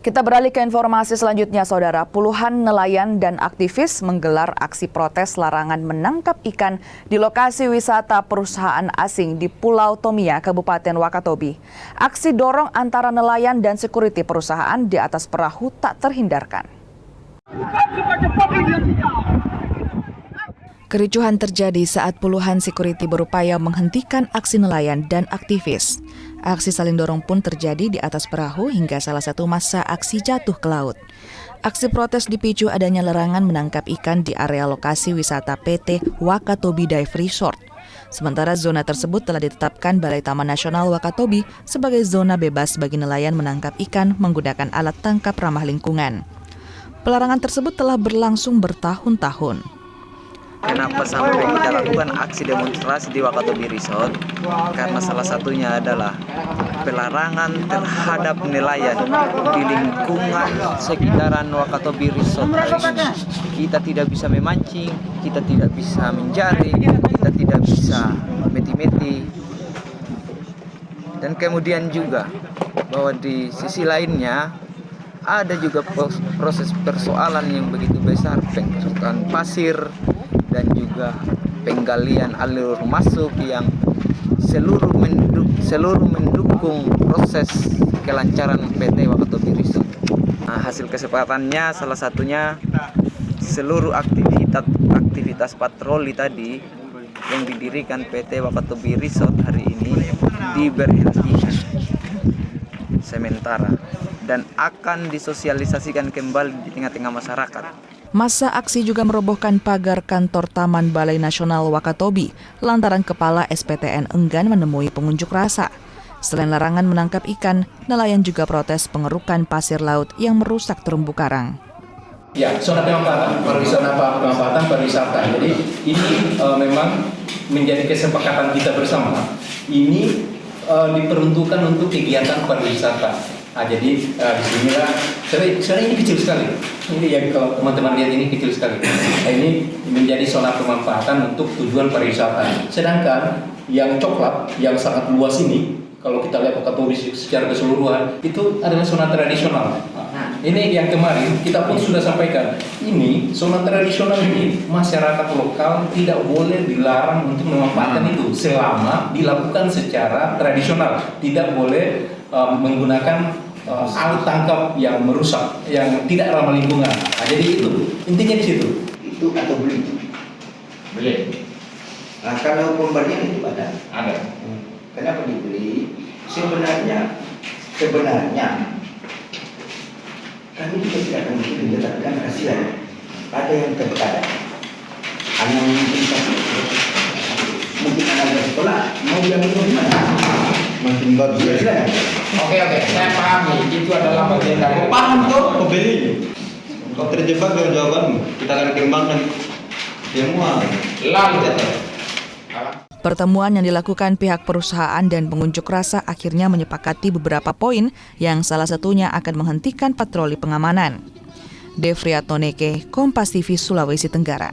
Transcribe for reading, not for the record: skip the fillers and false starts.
Kita beralih ke informasi selanjutnya, Saudara. Puluhan nelayan dan aktivis menggelar aksi protes larangan menangkap ikan di lokasi wisata perusahaan asing di Pulau Tomia, Kabupaten Wakatobi. Aksi dorong antara nelayan dan sekuriti perusahaan di atas perahu tak terhindarkan. Kericuhan terjadi saat puluhan sekuriti berupaya menghentikan aksi nelayan dan aktivis. Aksi saling dorong pun terjadi di atas perahu hingga salah satu massa aksi jatuh ke laut. Aksi protes dipicu adanya larangan menangkap ikan di area lokasi wisata PT Wakatobi Dive Resort. Sementara zona tersebut telah ditetapkan Balai Taman Nasional Wakatobi sebagai zona bebas bagi nelayan menangkap ikan menggunakan alat tangkap ramah lingkungan. Pelarangan tersebut telah berlangsung bertahun-tahun. Kenapa sampai kita lakukan aksi demonstrasi di Wakatobi Resort? Karena salah satunya adalah pelarangan terhadap nelayan di lingkungan sekitaran Wakatobi Resort hari ini. Kita tidak bisa memancing, kita tidak bisa menjaring, kita tidak bisa meti-meti. Dan kemudian juga bahwa di sisi lainnya ada juga proses persoalan yang begitu besar, pengangkutan pasir dan juga penggalian alur masuk yang seluruh mendukung proses kelancaran PT Wakatobi Resort. Hasil kesempatannya salah satunya seluruh aktivitas patroli tadi yang didirikan PT Wakatobi Resort hari ini diberhentikan sementara dan akan disosialisasikan kembali di tengah-tengah masyarakat. Massa aksi juga merobohkan pagar kantor Taman Balai Nasional Wakatobi lantaran kepala SPTN enggan menemui pengunjuk rasa. Selain larangan menangkap ikan, nelayan juga protes pengerukan pasir laut yang merusak terumbu karang. Ya, zona pemanfaatan pariwisata. Jadi ini memang menjadi kesepakatan kita bersama. Ini diperuntukkan untuk kegiatan pariwisata. Jadi disinilah sebenarnya ini kecil sekali. Ini yang kalau teman-teman lihat ini kecil sekali. Ini menjadi zona pemanfaatan untuk tujuan pariwisata. Sedangkan yang coklat yang sangat luas ini, kalau kita lihat Wakatobi secara keseluruhan, itu adalah zona tradisional. Ini yang kemarin kita pun sudah sampaikan. Ini zona tradisional ini masyarakat lokal tidak boleh dilarang untuk memanfaatkan itu selama dilakukan secara tradisional. Tidak boleh menggunakan alat tangkap yang merusak, yang tidak ramah lingkungan. Jadi itu intinya di situ. Itu atau beli? Beli. Nah, kalau pembelian itu ada. Kenapa dibeli? Sebenarnya kami juga tidak akan menjelaskan kasihan. Ada yang terkadang anak mungkin anak sekolah mau yang ini mana? Makin bagus. Oke, saya pahami. Itu adalah bagian dari. Paham tuh, pembeli. Kau terjebak dengan jawabanmu. Kita akan kembangkan semua. Lalu. Pertemuan yang dilakukan pihak perusahaan dan pengunjuk rasa akhirnya menyepakati beberapa poin yang salah satunya akan menghentikan patroli pengamanan. Devriatoneke, Kompas TV, Sulawesi Tenggara.